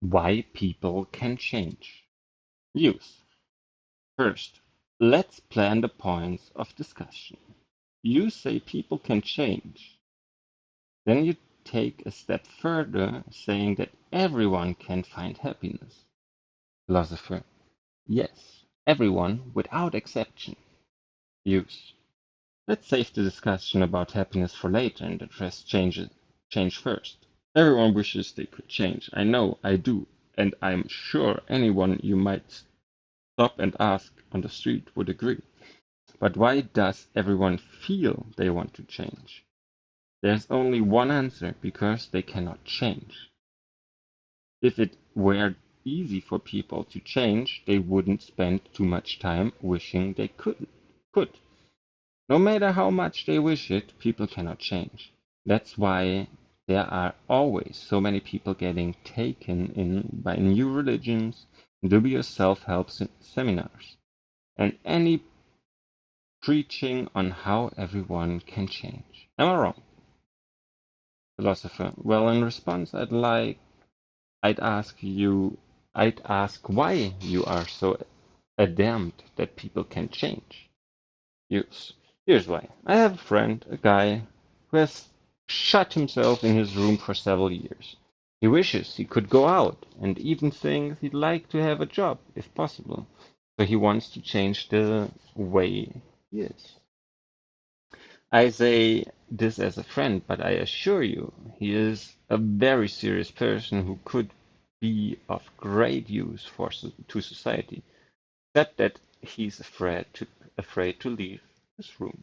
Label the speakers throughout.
Speaker 1: Why people can change. Use. First, let's plan the points of discussion. You say people can change. Then you take a step further, saying that everyone can find happiness. Philosopher. Yes, everyone without exception. Use. Let's save the discussion about happiness for later and address change first. Everyone wishes they could change. I know, I do, and I'm sure anyone you might stop and ask on the street would agree. But why does everyone feel they want to change? There's only one answer, because they cannot change. If it were easy for people to change, they wouldn't spend too much time wishing they could. No matter how much they wish it, people cannot change. That's why there are always so many people getting taken in by new religions, dubious self-help seminars, and any preaching on how everyone can change. Am I wrong? Philosopher. Well, in response, I'd ask you, I'd ask why you are so adamant that people can change. Use. Here's why. I have a friend, a guy, who has shut himself in his room for several years. He wishes he could go out, and even thinks he'd like to have a job, if possible. So he wants to change the way he is. I say this as a friend, but I assure you, he is a very serious person who could be of great use to society, except that he's afraid to leave his room.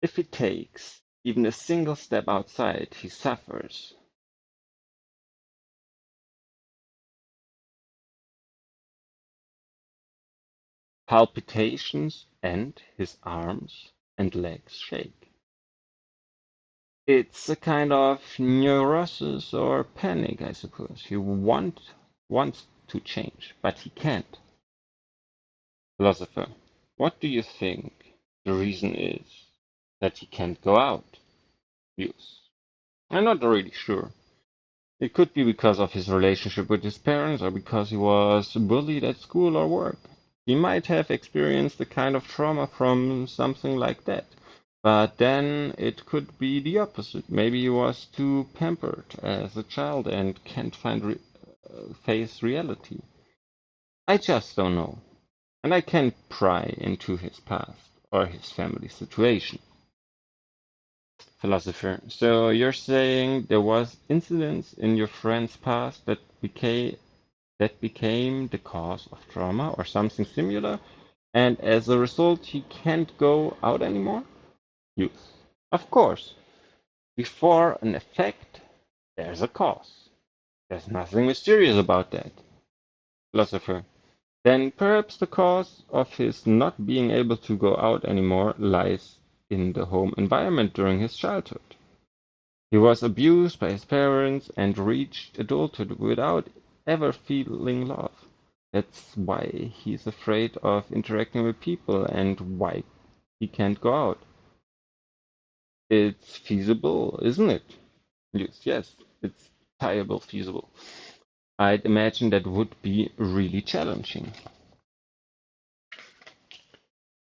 Speaker 1: If he takes even a single step outside, he suffers palpitations and his arms and legs shake. It's a kind of neurosis or panic, I suppose. Wants to change, but he can't. Philosopher, what do you think the reason is that he can't go out? Views. I'm not really sure. It could be because of his relationship with his parents, or because he was bullied at school or work. He might have experienced a kind of trauma from something like that. But then it could be the opposite. Maybe he was too pampered as a child and can't face reality. I just don't know. And I can't pry into his past or his family situation. Philosopher. So you're saying there was incidents in your friend's past that became the cause of trauma or something similar, and as a result he can't go out anymore? Youth. Of course. Before an effect, there's a cause. There's nothing mysterious about that. Philosopher. Then perhaps the cause of his not being able to go out anymore lies in the home environment during his childhood. He was abused by his parents and reached adulthood without ever feeling love. That's why he's afraid of interacting with people and why he can't go out. It's feasible, isn't it? Yes, it's entirely feasible. I'd imagine that would be really challenging.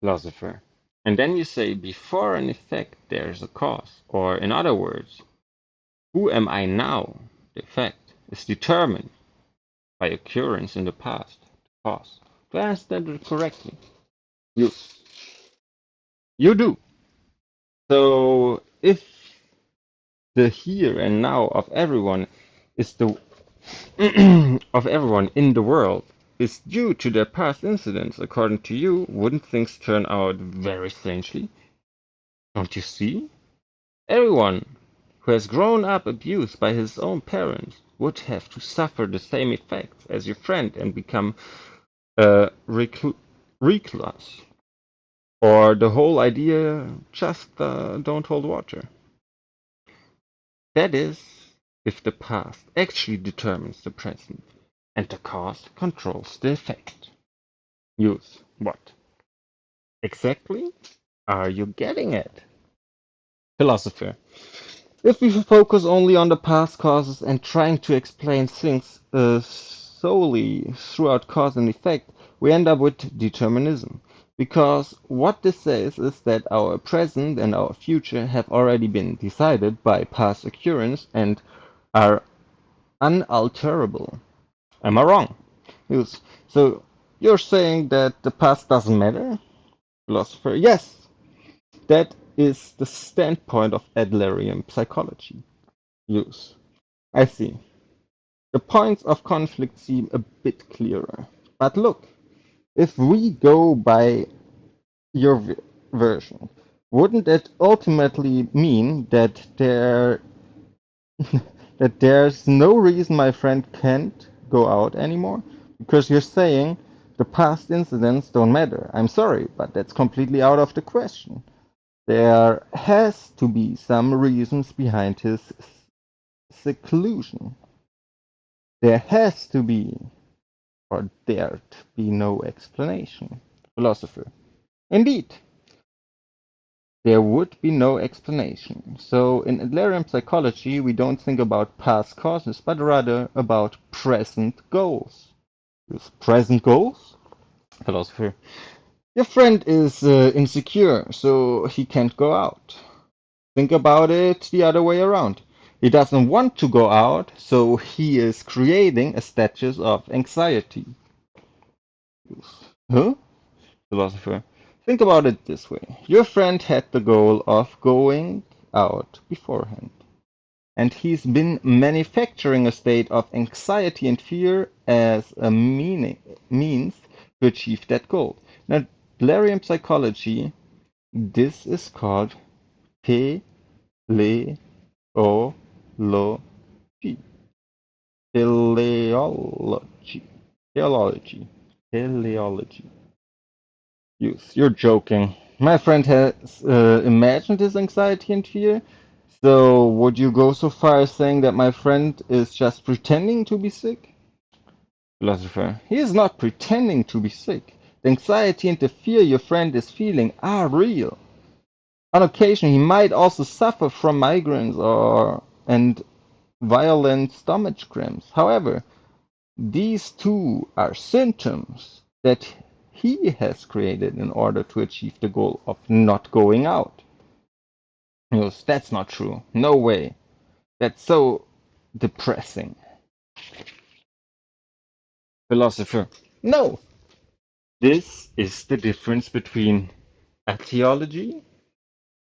Speaker 1: Philosopher. And then you say, before an effect, there's a cause. Or, in other words, who am I now? The effect is determined by occurrence in the past. The cause. To answer that correctly, you you do. So, if the here and now of everyone is the of everyone in the world is due to their past incidents, according to you, wouldn't things turn out very strangely? Don't you see? Everyone who has grown up abused by his own parents would have to suffer the same effects as your friend and become a recluse. Or the whole idea just don't hold water. That is, if the past actually determines the present, and the cause controls the effect. Youth. What? Exactly? Are you getting it? Philosopher. If we focus only on the past causes and trying to explain things solely throughout cause and effect, we end up with determinism. Because what this says is that our present and our future have already been decided by past occurrence and are unalterable. Am I wrong? Yes. So you're saying that the past doesn't matter? Philosopher, yes, that is the standpoint of Adlerian psychology. Use. I see. The points of conflict seem a bit clearer. But look, if we go by your version, wouldn't it ultimately mean that that there's no reason my friend can't go out anymore? Because you're saying the past incidents don't matter. I'm sorry, but that's completely out of the question. There has to be some reasons behind his seclusion. There has to be, or there'd be no explanation. Philosopher. Indeed, there would be no explanation. So in Adlerian psychology, we don't think about past causes, but rather about present goals. With present goals? Philosopher. Your friend is insecure, so he can't go out. Think about it the other way around. He doesn't want to go out, so he is creating a status of anxiety. Huh? Philosopher. Think about it this way. Your friend had the goal of going out beforehand, and he's been manufacturing a state of anxiety and fear as a means to achieve that goal. Now, Blarian psychology, this is called teleology. Teleology. Teleology. Teleology. You're joking. My friend has imagined his anxiety and fear. So, would you go so far as saying that my friend is just pretending to be sick? Philosopher, he is not pretending to be sick. The anxiety and the fear your friend is feeling are real. On occasion, he might also suffer from migraines or and violent stomach cramps. However, these two are symptoms that he has created in order to achieve the goal of not going out. He goes, that's not true. No way. That's so depressing. Philosopher, no. This is the difference between etiology,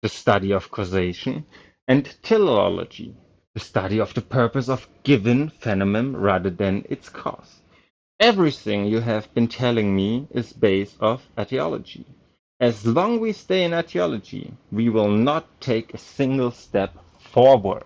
Speaker 1: the study of causation, and teleology, the study of the purpose of given phenomenon rather than its cause. Everything you have been telling me is based off etiology. As long we stay in etiology, we will not take a single step forward.